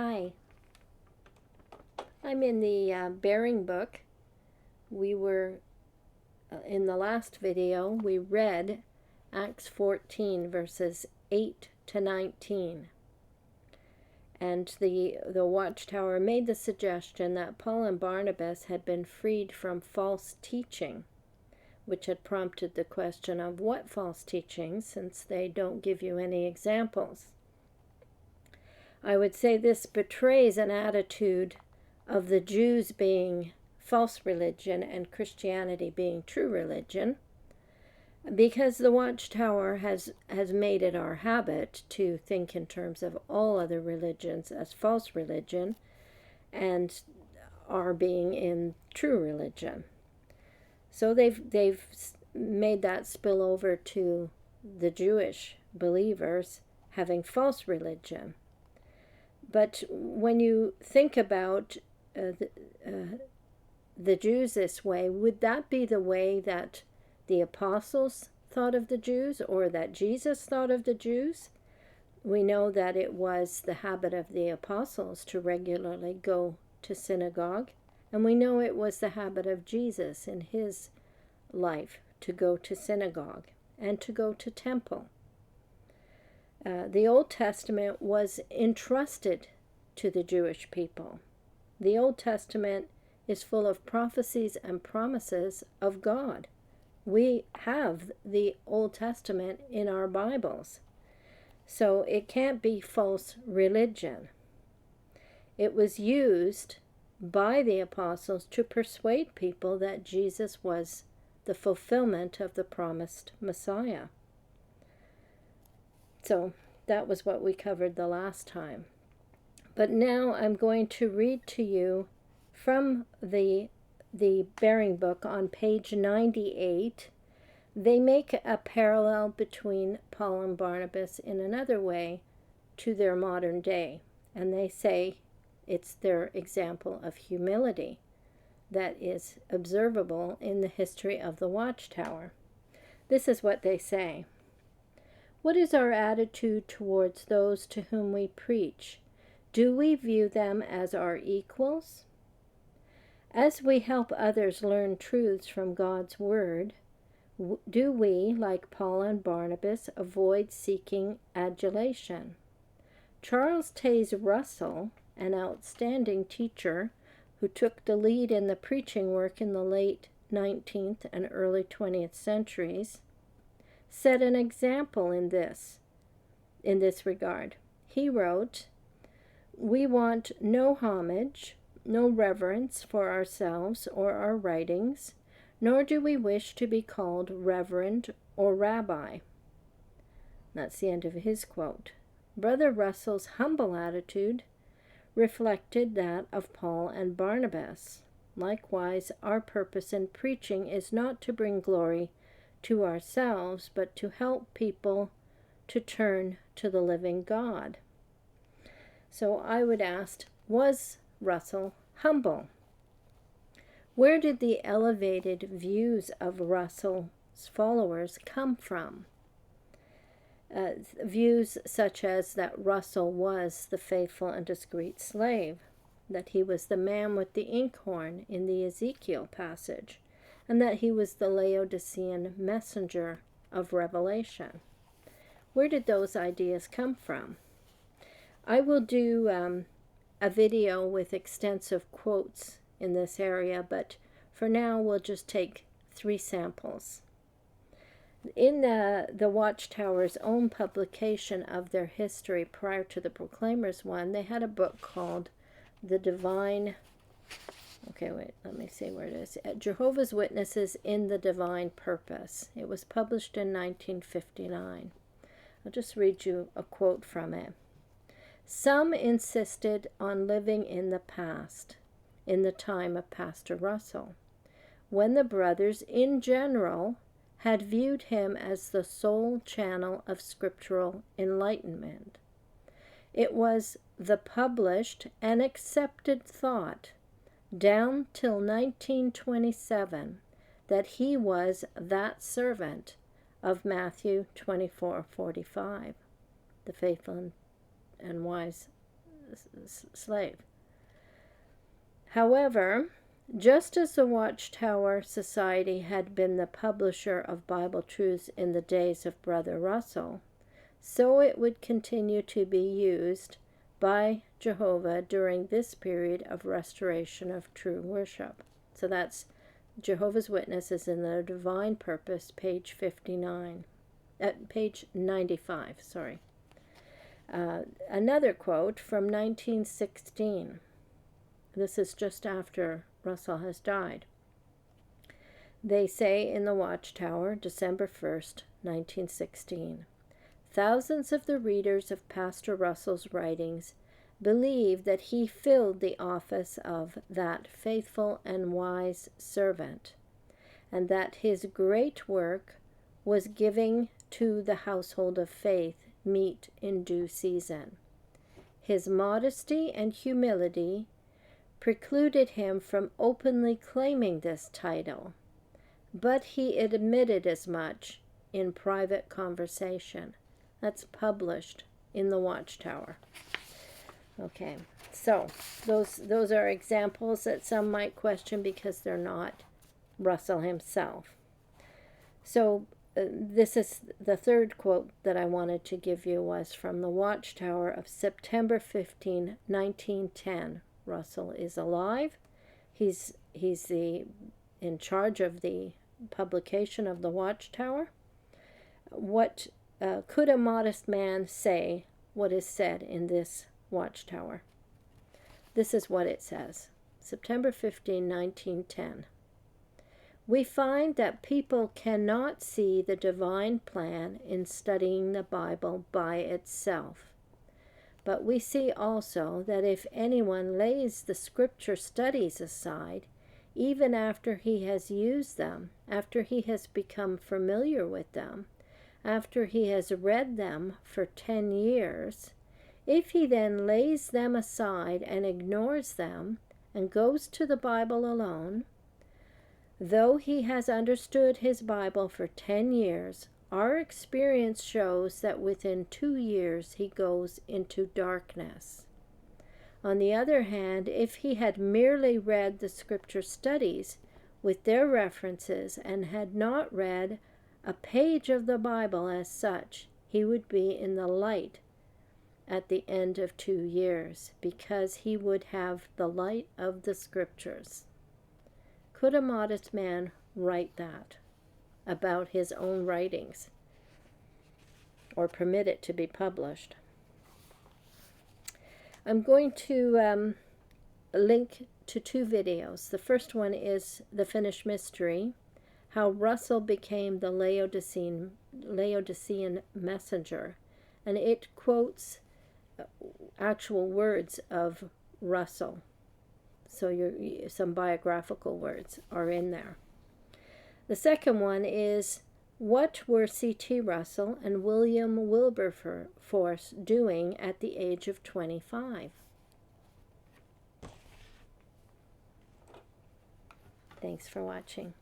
Hi, I'm in the Bearing book. We were, in the last video, we read Acts 14 verses 8 to 19. And the Watchtower made the suggestion that Paul and Barnabas had been freed from false teaching, which had prompted the question of what false teaching, since they don't give you any examples. I would say this betrays an attitude of the Jews being false religion and Christianity being true religion, because the Watchtower has made it our habit to think in terms of all other religions as false religion and our being in true religion. So they've made that spill over to the Jewish believers having false religion. But when you think about the Jews this way, would that be the way that the apostles thought of the Jews, or that Jesus thought of the Jews? We know that it was the habit of the apostles to regularly go to synagogue, and we know it was the habit of Jesus in his life to go to synagogue and to go to temple. The Old Testament was entrusted to the Jewish people. The Old Testament is full of prophecies and promises of God. We have the Old Testament in our Bibles. So it can't be false religion. It was used by the apostles to persuade people that Jesus was the fulfillment of the promised Messiah. So that was what we covered the last time. But now I'm going to read to you from the Bearing book on page 98. They make a parallel between Paul and Barnabas in another way to their modern day. And they say it's their example of humility that is observable in the history of the Watchtower. This is what they say. What is our attitude towards those to whom we preach? Do we view them as our equals? As we help others learn truths from God's Word, do we, like Paul and Barnabas, avoid seeking adulation? Charles Taze Russell, an outstanding teacher who took the lead in the preaching work in the late 19th and early 20th centuries, set an example in this regard. He wrote, "We want no homage, no reverence for ourselves or our writings, nor do we wish to be called reverend or rabbi." That's the end of his quote. Brother Russell's humble attitude reflected that of Paul and Barnabas. Likewise, our purpose in preaching is not to bring glory to ourselves, but to help people to turn to the living God. So I would ask, was Russell humble? Where did the elevated views of Russell's followers come from? Views such as that Russell was the faithful and discreet slave, that he was the man with the inkhorn in the Ezekiel passage, and that he was the Laodicean messenger of Revelation. Where did those ideas come from? I will do a video with extensive quotes in this area, but for now we'll just take 3 samples. In the Watchtower's own publication of their history prior to the Proclaimers one, they had a book called The Divine... Okay, wait, let me see where it is. Jehovah's Witnesses in the Divine Purpose. It was published in 1959. I'll just read you a quote from it. "Some insisted on living in the past, in the time of Pastor Russell, when the brothers in general had viewed him as the sole channel of scriptural enlightenment. It was the published and accepted thought down till 1927 that he was that servant of Matthew 24:45, the faithful and wise slave. However, just as the Watchtower Society had been the publisher of Bible truths in the days of Brother Russell, so it would continue to be used by Jehovah during this period of restoration of true worship. So that's Jehovah's Witnesses in the Divine Purpose, page 59. Page 95, sorry. Another quote from 1916. This is just after Russell has died. They say in the Watchtower, December 1st, 1916, thousands of the readers of Pastor Russell's writings believe that he filled the office of that faithful and wise servant, and that his great work was giving to the household of faith meat in due season. His modesty and humility precluded him from openly claiming this title, but he admitted as much in private conversation. That's published in the Watchtower. Okay, so those are examples that some might question because they're not Russell himself. So this is the third quote that I wanted to give you, was from the Watchtower of September 15, 1910. Russell is alive. He's in charge of the publication of the Watchtower. What could a modest man say what is said in this Watchtower? This is what it says. September 15, 1910. We find that people cannot see the divine plan in studying the Bible by itself. But we see also that if anyone lays the scripture studies aside, even after he has used them, after he has become familiar with them, after he has read them for 10 years, if he then lays them aside and ignores them and goes to the Bible alone, though he has understood his Bible for 10 years, our experience shows that within 2 years he goes into darkness. On the other hand, if he had merely read the scripture studies with their references and had not read a page of the Bible as such, he would be in the light at the end of 2 years, because he would have the light of the scriptures. Could a modest man write that about his own writings, or permit it to be published? I'm going to link to 2 videos. The first one is The Finished Mystery, how Russell became the Laodicean messenger, and it quotes actual words of Russell. So some biographical words are in there. The second one is, what were C.T. Russell and William Wilberforce doing at the age of 25? Thanks for watching.